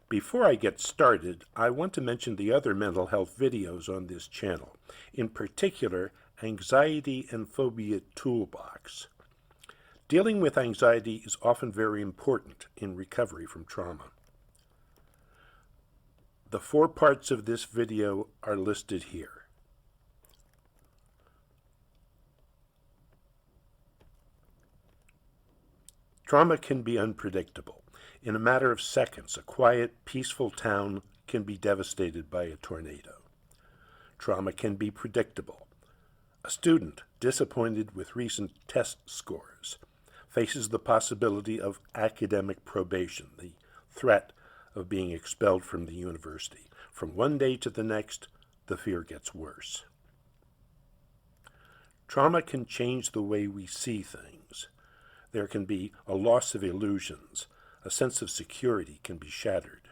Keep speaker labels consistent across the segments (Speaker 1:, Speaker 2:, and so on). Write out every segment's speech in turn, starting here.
Speaker 1: Before I get started, I want to mention the other mental health videos on this channel, in particular, Anxiety and Phobia Toolbox. Dealing with anxiety is often very important in recovery from trauma. The 4 parts of this video are listed here. Trauma can be unpredictable. In a matter of seconds, a quiet, peaceful town can be devastated by a tornado. Trauma can be predictable. A student, disappointed with recent test scores, faces the possibility of academic probation, the threat of being expelled from the university. From one day to the next, the fear gets worse. Trauma can change the way we see things. There can be a loss of illusions. A sense of security can be shattered.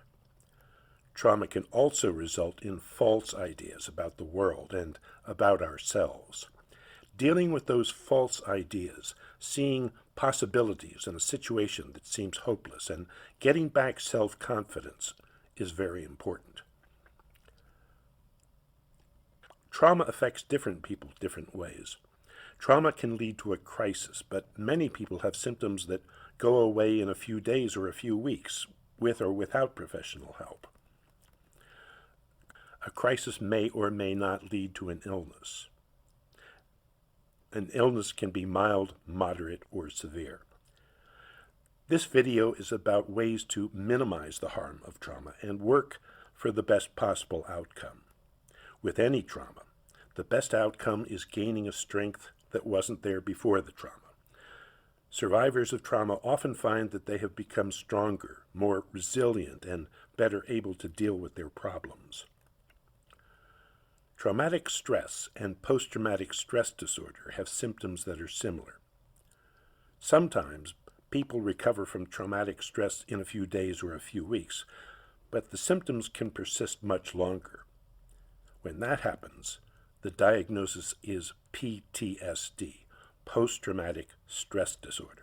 Speaker 1: Trauma can also result in false ideas about the world and about ourselves. Dealing with those false ideas, seeing possibilities in a situation that seems hopeless, and getting back self-confidence is very important. Trauma affects different people different ways. Trauma can lead to a crisis, but many people have symptoms that go away in a few days or a few weeks, with or without professional help. A crisis may or may not lead to an illness. An illness can be mild, moderate, or severe. This video is about ways to minimize the harm of trauma and work for the best possible outcome. With any trauma, the best outcome is gaining a strength that wasn't there before the trauma. Survivors of trauma often find that they have become stronger, more resilient, and better able to deal with their problems. Traumatic stress and post-traumatic stress disorder have symptoms that are similar. Sometimes people recover from traumatic stress in a few days or a few weeks, but the symptoms can persist much longer. When that happens, the diagnosis is PTSD, post-traumatic stress disorder.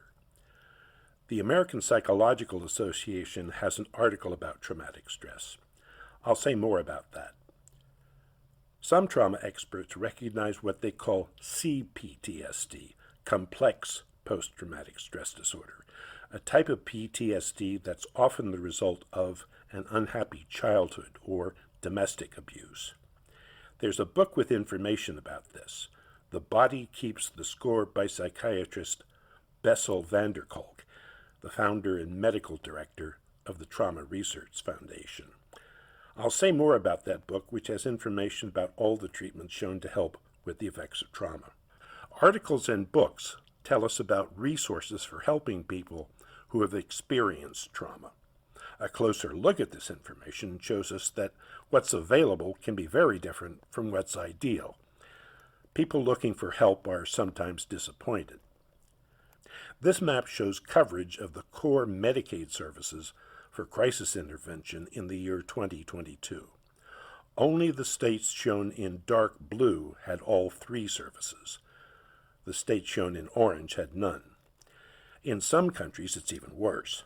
Speaker 1: The American Psychological Association has an article about traumatic stress. I'll say more about that. Some trauma experts recognize what they call CPTSD, complex post-traumatic stress disorder, a type of PTSD that's often the result of an unhappy childhood or domestic abuse. There's a book with information about this, The Body Keeps the Score by psychiatrist Bessel van der Kolk, the founder and medical director of the Trauma Research Foundation. I'll say more about that book, which has information about all the treatments shown to help with the effects of trauma. Articles and books tell us about resources for helping people who have experienced trauma. A closer look at this information shows us that what's available can be very different from what's ideal. People looking for help are sometimes disappointed. This map shows coverage of the core Medicaid services for crisis intervention in the year 2022. Only the states shown in dark blue had all 3 services. The states shown in orange had none. In some countries, it's even worse.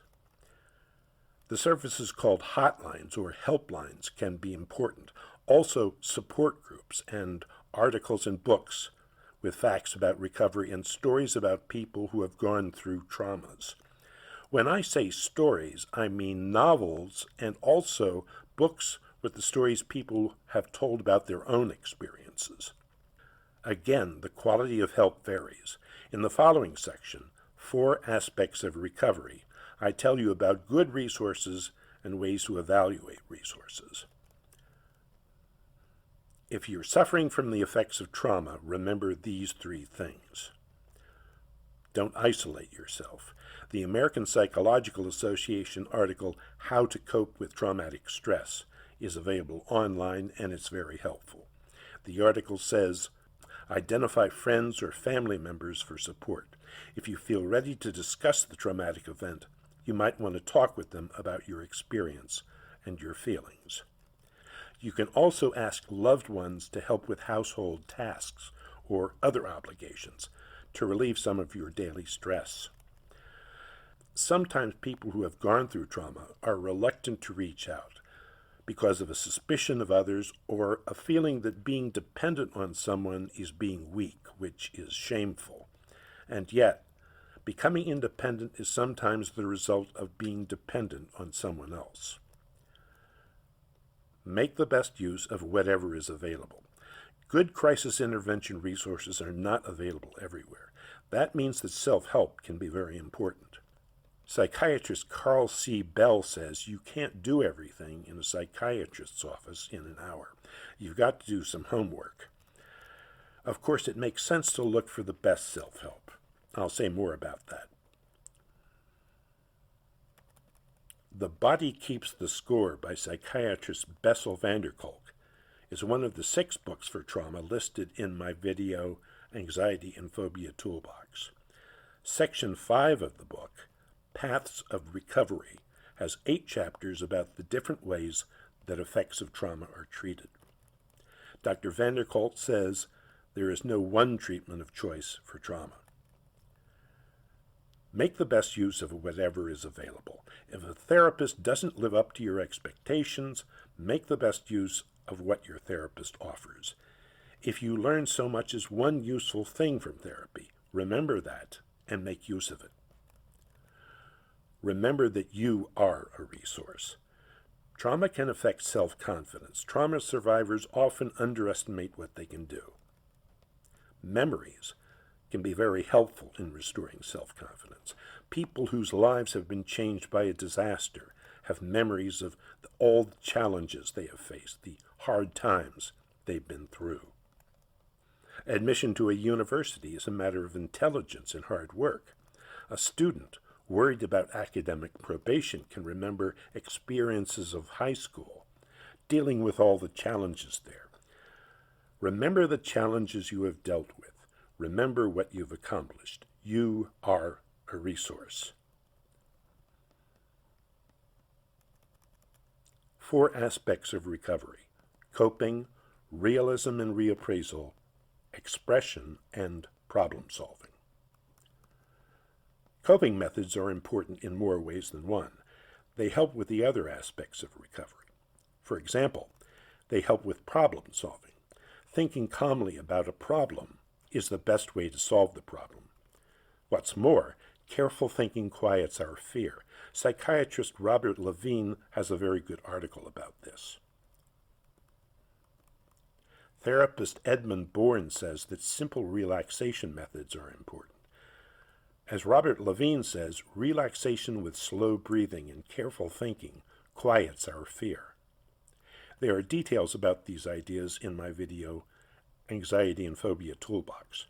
Speaker 1: The services called hotlines or helplines can be important. Also, support groups and articles and books with facts about recovery and stories about people who have gone through traumas. When I say stories, I mean novels and also books with the stories people have told about their own experiences. Again, the quality of help varies. In the following section, 4 aspects of recovery, I tell you about good resources and ways to evaluate resources. If you're suffering from the effects of trauma, remember these 3 things. Don't isolate yourself. The American Psychological Association article, How to Cope with Traumatic Stress, is available online and it's very helpful. The article says, identify friends or family members for support. If you feel ready to discuss the traumatic event, you might want to talk with them about your experience and your feelings. You can also ask loved ones to help with household tasks or other obligations to relieve some of your daily stress. Sometimes people who have gone through trauma are reluctant to reach out because of a suspicion of others or a feeling that being dependent on someone is being weak, which is shameful. And yet, becoming independent is sometimes the result of being dependent on someone else. Make the best use of whatever is available. Good crisis intervention resources are not available everywhere. That means that self-help can be very important. Psychiatrist Carl C. Bell says you can't do everything in a psychiatrist's office in an hour. You've got to do some homework. Of course, it makes sense to look for the best self-help. I'll say more about that. The Body Keeps the Score by psychiatrist Bessel van der Kolk is one of the 6 books for trauma listed in my video Anxiety and Phobia Toolbox. Section 5 of the book, Paths of Recovery, has 8 chapters about the different ways that effects of trauma are treated. Dr. van der Kolk says there is no one treatment of choice for trauma. Make the best use of whatever is available. If a therapist doesn't live up to your expectations, make the best use of what your therapist offers. If you learn so much as one useful thing from therapy, remember that and make use of it. Remember that you are a resource. Trauma can affect self-confidence. Trauma survivors often underestimate what they can do. Memories can be very helpful in restoring self-confidence. People whose lives have been changed by a disaster have memories of all the challenges they have faced, the hard times they've been through. Admission to a university is a matter of intelligence and hard work. A student worried about academic probation can remember experiences of high school, dealing with all the challenges there. Remember the challenges you have dealt with. Remember what you've accomplished. You are a resource. 4 aspects of recovery: coping, realism and reappraisal, expression, and problem solving. Coping methods are important in more ways than one. They help with the other aspects of recovery. For example, they help with problem solving. Thinking calmly about a problem is the best way to solve the problem. What's more, careful thinking quiets our fear. Psychiatrist Robert Levine has a very good article about this. Therapist Edmund Bourne says that simple relaxation methods are important. As Robert Levine says, relaxation with slow breathing and careful thinking quiets our fear. There are details about these ideas in my video, Anxiety and Phobia Toolbox.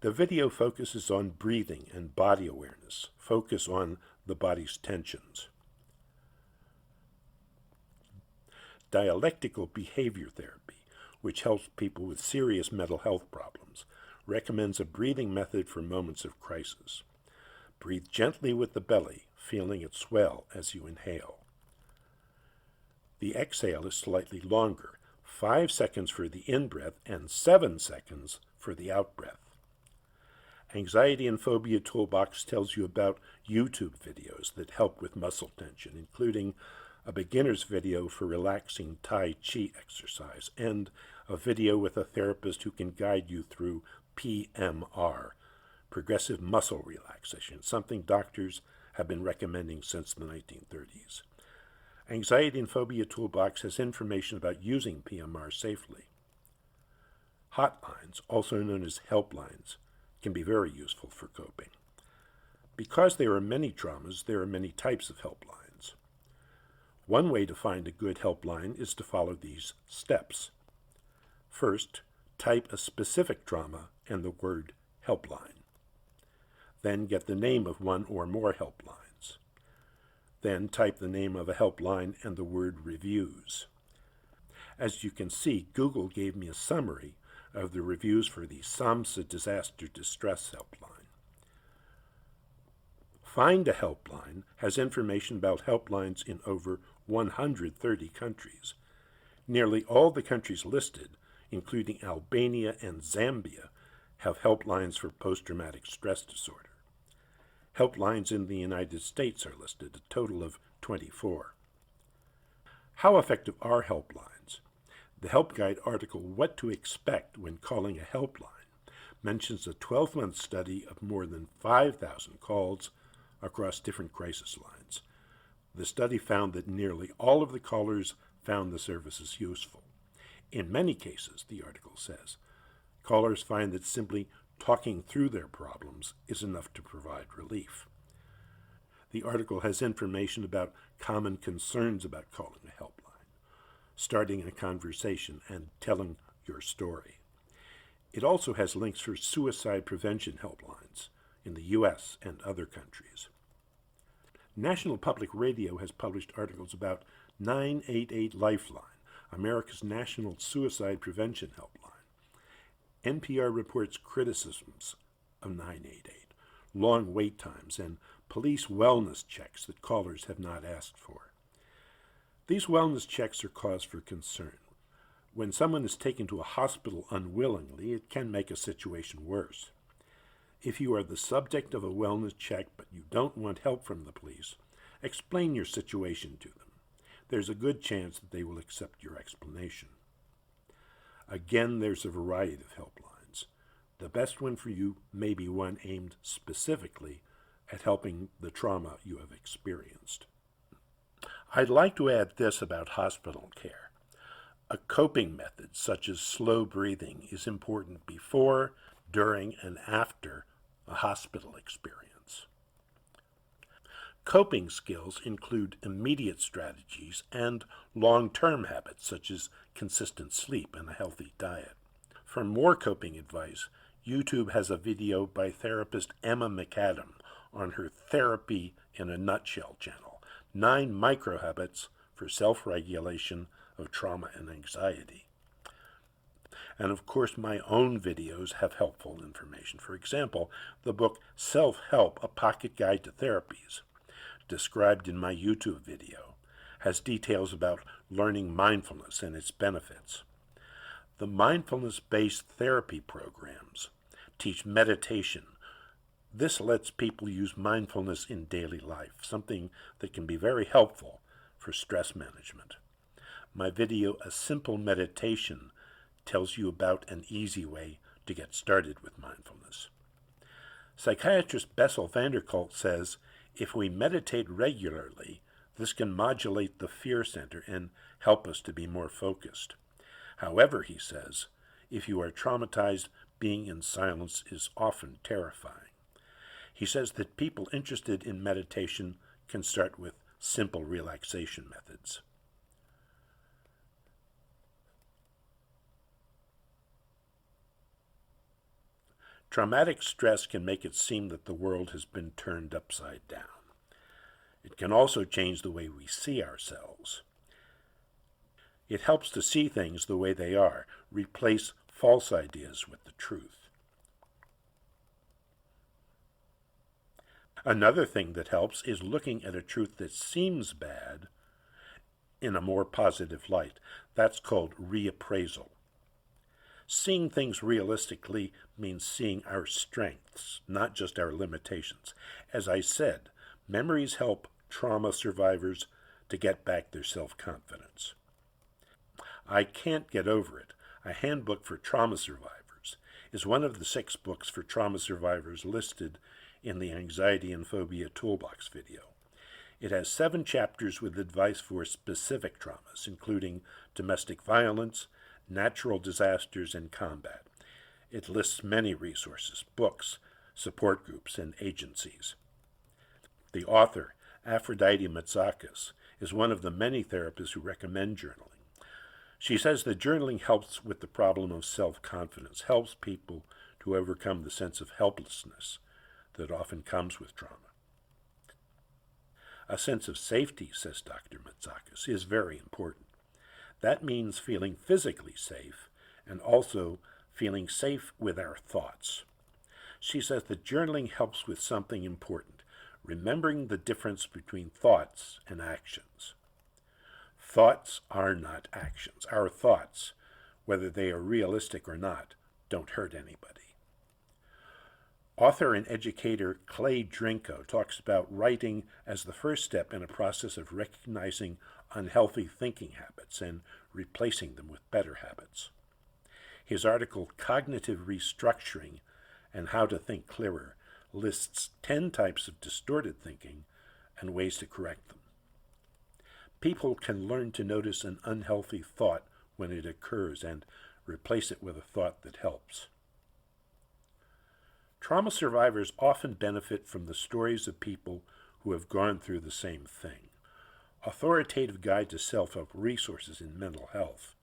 Speaker 1: The video focuses on breathing and body awareness. Focus on the body's tensions. Dialectical behavior therapy, which helps people with serious mental health problems, recommends a breathing method for moments of crisis. Breathe gently with the belly, feeling it swell as you inhale. The exhale is slightly longer, 5 seconds for the in-breath and 7 seconds for the out-breath. Anxiety and Phobia Toolbox tells you about YouTube videos that help with muscle tension, including a beginner's video for relaxing Tai Chi exercise and a video with a therapist who can guide you through PMR, progressive muscle relaxation, something doctors have been recommending since the 1930s. Anxiety and Phobia Toolbox has information about using PMR safely. Hotlines, also known as helplines, can be very useful for coping. Because there are many traumas, there are many types of helplines. One way to find a good helpline is to follow these steps. First, type a specific trauma and the word helpline. Then get the name of one or more helplines. Then type the name of a helpline and the word reviews. As you can see, Google gave me a summary of the reviews for the SAMHSA Disaster Distress Helpline. Find a Helpline has information about helplines in over 130 countries. Nearly all the countries listed, including Albania and Zambia, have helplines for post-traumatic stress disorder. Helplines in the United States are listed, a total of 24. How effective are helplines? The Help Guide article, What to Expect When Calling a Helpline, mentions a 12-month study of more than 5,000 calls across different crisis lines. The study found that nearly all of the callers found the services useful. In many cases, the article says, callers find that simply talking through their problems is enough to provide relief. The article has information about common concerns about calling a helpline, starting a conversation, and telling your story. It also has links for suicide prevention helplines in the U.S. and other countries. National Public Radio has published articles about 988 Lifeline, America's national suicide prevention helpline. NPR reports criticisms of 988, long wait times, and police wellness checks that callers have not asked for. These wellness checks are cause for concern. When someone is taken to a hospital unwillingly, it can make a situation worse. If you are the subject of a wellness check but you don't want help from the police, explain your situation to them. There's a good chance that they will accept your explanation. Again, there's a variety of helplines. The best one for you may be one aimed specifically at helping the trauma you have experienced. I'd like to add this about hospital care. A coping method such as slow breathing is important before, during, and after a hospital experience. Coping skills include immediate strategies and long-term habits such as consistent sleep and a healthy diet. For more coping advice, YouTube has a video by therapist Emma McAdam on her Therapy in a Nutshell channel, 9 micro-habits for self-regulation of trauma and anxiety. And of course, my own videos have helpful information. For example, the book Self-Help, A Pocket Guide to Therapies, described in my YouTube video, has details about learning mindfulness and its benefits. The mindfulness-based therapy programs teach meditation. This lets people use mindfulness in daily life, something that can be very helpful for stress management. My video, A Simple Meditation, tells you about an easy way to get started with mindfulness. Psychiatrist Bessel van der Kolk says, if we meditate regularly, this can modulate the fear center and help us to be more focused. However, he says, if you are traumatized, being in silence is often terrifying. He says that people interested in meditation can start with simple relaxation methods. Traumatic stress can make it seem that the world has been turned upside down. It can also change the way we see ourselves. It helps to see things the way they are, replace false ideas with the truth. Another thing that helps is looking at a truth that seems bad in a more positive light. That's called reappraisal. Seeing things realistically means seeing our strengths, not just our limitations. As I said, memories help trauma survivors to get back their self-confidence. I Can't Get Over It, A Handbook for Trauma Survivors, is one of the 6 books for trauma survivors listed in the Anxiety and Phobia Toolbox video. It has 7 chapters with advice for specific traumas, including domestic violence, natural disasters, and combat. It lists many resources, books, support groups, and agencies. The author, Aphrodite Matsakis, is one of the many therapists who recommend journaling. She says that journaling helps with the problem of self-confidence, helps people to overcome the sense of helplessness that often comes with trauma. A sense of safety, says Dr. Matsakis, is very important. That means feeling physically safe and also feeling safe with our thoughts. She says that journaling helps with something important, remembering the difference between thoughts and actions. Thoughts are not actions. Our thoughts, whether they are realistic or not, don't hurt anybody. Author and educator Clay Drinko talks about writing as the first step in a process of recognizing unhealthy thinking habits and replacing them with better habits. His article, Cognitive Restructuring and How to Think Clearer, lists 10 types of distorted thinking and ways to correct them. People can learn to notice an unhealthy thought when it occurs and replace it with a thought that helps. Trauma survivors often benefit from the stories of people who have gone through the same thing. Authoritative Guide to Self-Help Resources in Mental Health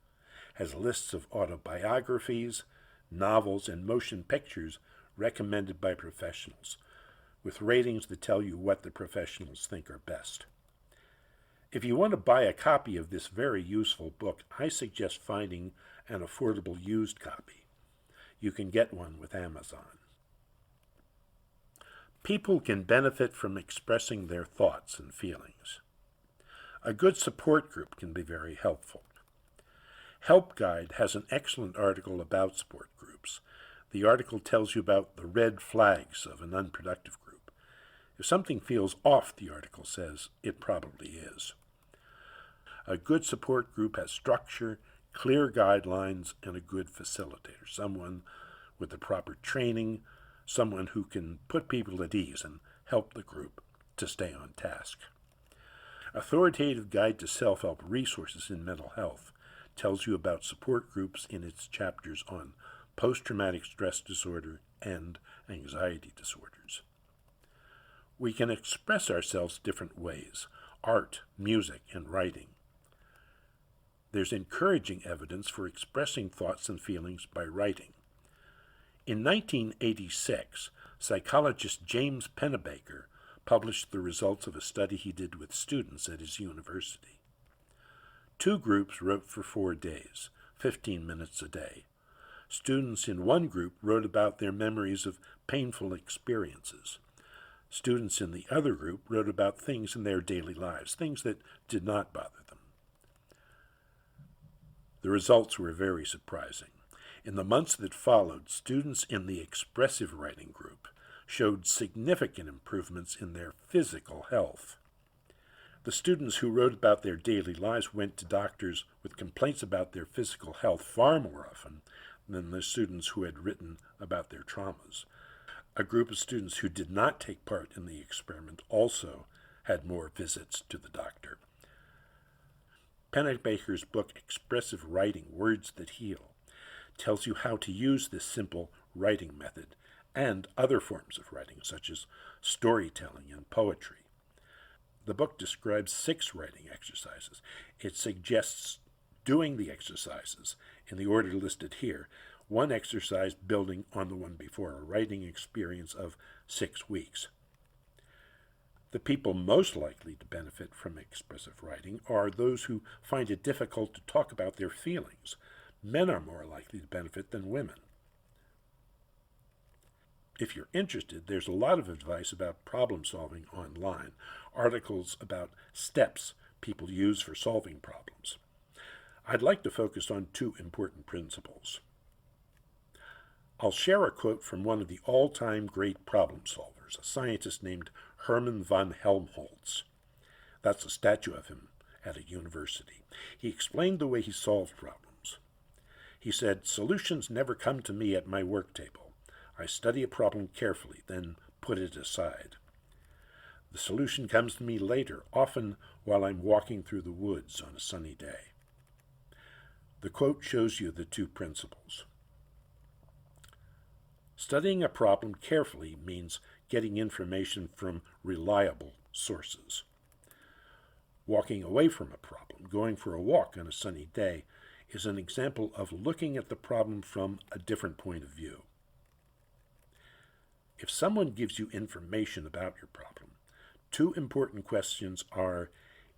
Speaker 1: has lists of autobiographies, novels, and motion pictures recommended by professionals, with ratings that tell you what the professionals think are best. If you want to buy a copy of this very useful book, I suggest finding an affordable used copy. You can get one with Amazon. People can benefit from expressing their thoughts and feelings. A good support group can be very helpful. Help Guide has an excellent article about support groups. The article tells you about the red flags of an unproductive group. If something feels off, the article says, it probably is. A good support group has structure, clear guidelines, and a good facilitator, someone with the proper training, someone who can put people at ease and help the group to stay on task. Authoritative Guide to Self-Help Resources in Mental Health tells you about support groups in its chapters on post-traumatic stress disorder and anxiety disorders. We can express ourselves different ways: art, music, and writing. There's encouraging evidence for expressing thoughts and feelings by writing. In 1986, psychologist James Pennebaker published the results of a study he did with students at his university. 2 groups wrote for 4 days, 15 minutes a day. Students in one group wrote about their memories of painful experiences. Students in the other group wrote about things in their daily lives, things that did not bother them. The results were very surprising. In the months that followed, students in the expressive writing group showed significant improvements in their physical health. The students who wrote about their daily lives went to doctors with complaints about their physical health far more often than the students who had written about their traumas. A group of students who did not take part in the experiment also had more visits to the doctor. Pennebaker's book, Expressive Writing, Words That Heal, tells you how to use this simple writing method and other forms of writing, such as storytelling and poetry. The book describes 6 writing exercises. It suggests doing the exercises in the order listed here, one exercise building on the one before, a writing experience of 6 weeks. The people most likely to benefit from expressive writing are those who find it difficult to talk about their feelings. Men are more likely to benefit than women. If you're interested, there's a lot of advice about problem solving online, articles about steps people use for solving problems. I'd like to focus on 2 important principles. I'll share a quote from one of the all-time great problem solvers, a scientist named Hermann von Helmholtz. That's a statue of him at a university. He explained the way he solved problems. He said, "Solutions never come to me at my work table. I study a problem carefully, then put it aside. The solution comes to me later, often while I'm walking through the woods on a sunny day." The quote shows you the 2 principles. Studying a problem carefully means getting information from reliable sources. Walking away from a problem, going for a walk on a sunny day, is an example of looking at the problem from a different point of view. If someone gives you information about your problem, 2 important questions are,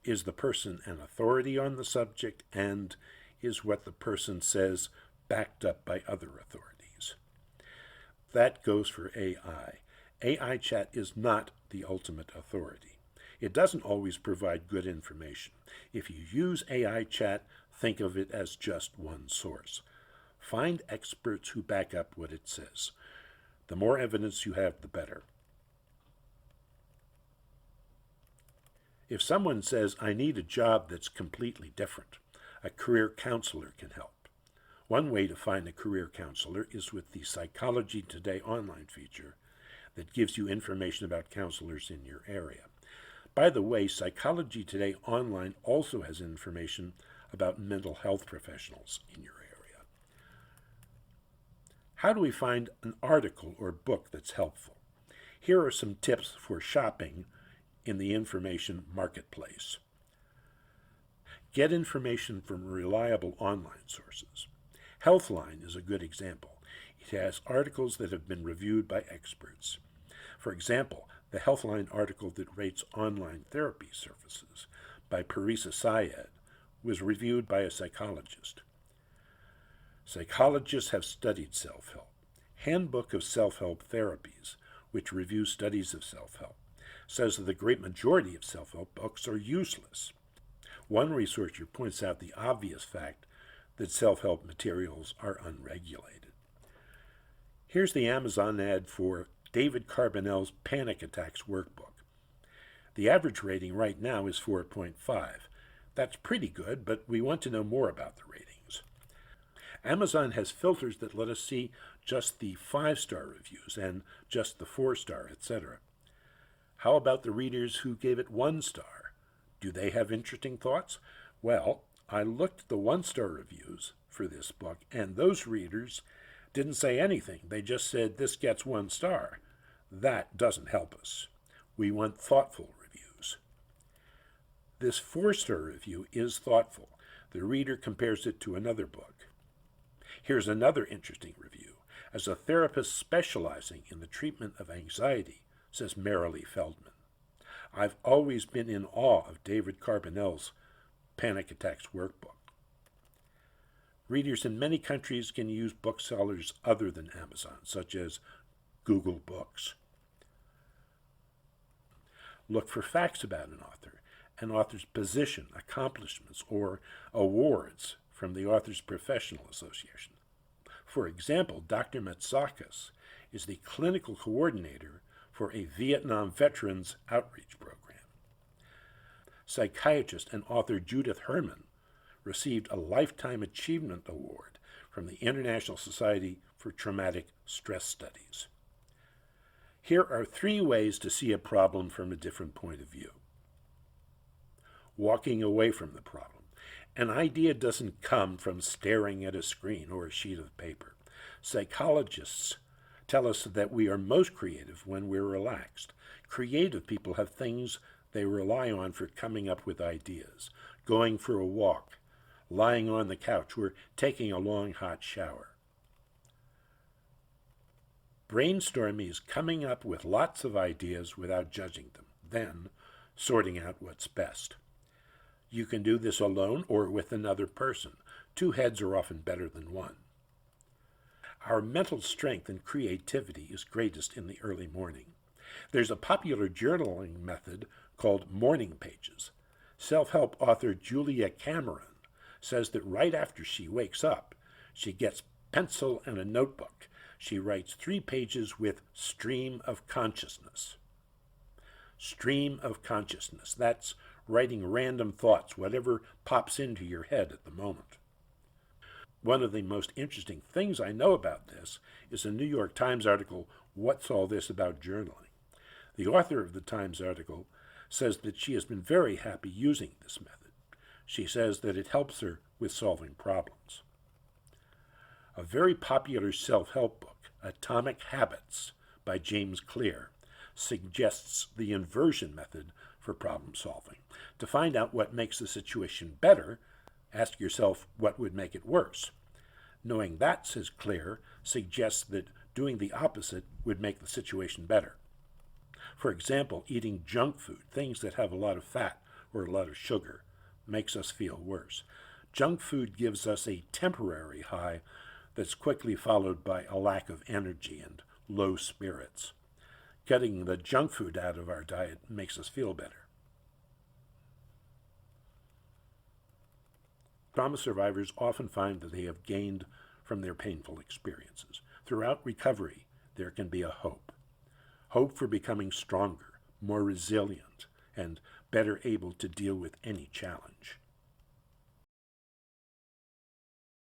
Speaker 1: is the person an authority on the subject, and is what the person says backed up by other authorities? That goes for AI. AI chat is not the ultimate authority. It doesn't always provide good information. If you use AI chat, think of it as just one source. Find experts who back up what it says. The more evidence you have, the better. If someone says, I need a job that's completely different, a career counselor can help. One way to find a career counselor is with the Psychology Today online feature that gives you information about counselors in your area. By the way, Psychology Today online also has information about mental health professionals in your area. How do we find an article or book that's helpful? Here are some tips for shopping in the information marketplace. Get information from reliable online sources. Healthline is a good example. It has articles that have been reviewed by experts. For example, the Healthline article that rates online therapy services by Parisa Syed was reviewed by a psychologist. Psychologists have studied self-help. Handbook of Self-Help Therapies, which reviews studies of self-help, says that the great majority of self-help books are useless. One researcher points out the obvious fact that self-help materials are unregulated. Here's the Amazon ad for David Carbonell's Panic Attacks Workbook. The average rating right now is 4.5. That's pretty good, but we want to know more about the ratings. Amazon has filters that let us see just the 5-star reviews and just the 4-star, etc. How about the readers who gave it 1 star? Do they have interesting thoughts? Well, I looked at the 1-star reviews for this book, and those readers didn't say anything. They just said, this gets 1 star. That doesn't help us. We want thoughtful reviews. This 4-star review is thoughtful. The reader compares it to another book. Here's another interesting review. As a therapist specializing in the treatment of anxiety, says Marilee Feldman, I've always been in awe of David Carbonell's Panic Attacks Workbook. Readers in many countries can use booksellers other than Amazon, such as Google Books. Look for facts about an author's position, accomplishments, or awards from the Authors Professional Association. For example, Dr. Matsakis is the clinical coordinator for a Vietnam Veterans Outreach Program. Psychiatrist and author Judith Herman received a Lifetime Achievement Award from the International Society for Traumatic Stress Studies. Here are 3 ways to see a problem from a different point of view. Walking away from the problem. An idea doesn't come from staring at a screen or a sheet of paper. Psychologists tell us that we are most creative when we're relaxed. Creative people have things they rely on for coming up with ideas. Going for a walk, lying on the couch, or taking a long hot shower. Brainstorming is coming up with lots of ideas without judging them, then sorting out what's best. You can do this alone or with another person. 2 heads are often better than 1. Our mental strength and creativity is greatest in the early morning. There's a popular journaling method called morning pages. Self-help author Julia Cameron says that right after she wakes up, she gets pencil and a notebook. She writes 3 pages with stream of consciousness. Stream of consciousness. That's writing random thoughts, whatever pops into your head at the moment. One of the most interesting things I know about this is a New York Times article, What's All This About Journaling? The author of the Times article says that she has been very happy using this method. She says that it helps her with solving problems. A very popular self-help book, Atomic Habits by James Clear, suggests the inversion method for problem solving. To find out what makes the situation better, ask yourself what would make it worse. Knowing that, says Clear, suggests that doing the opposite would make the situation better. For example, eating junk food, things that have a lot of fat or a lot of sugar, makes us feel worse. Junk food gives us a temporary high that's quickly followed by a lack of energy and low spirits. Cutting the junk food out of our diet makes us feel better. Trauma survivors often find that they have gained from their painful experiences. Throughout recovery, there can be a hope. Hope for becoming stronger, more resilient, and better able to deal with any challenge.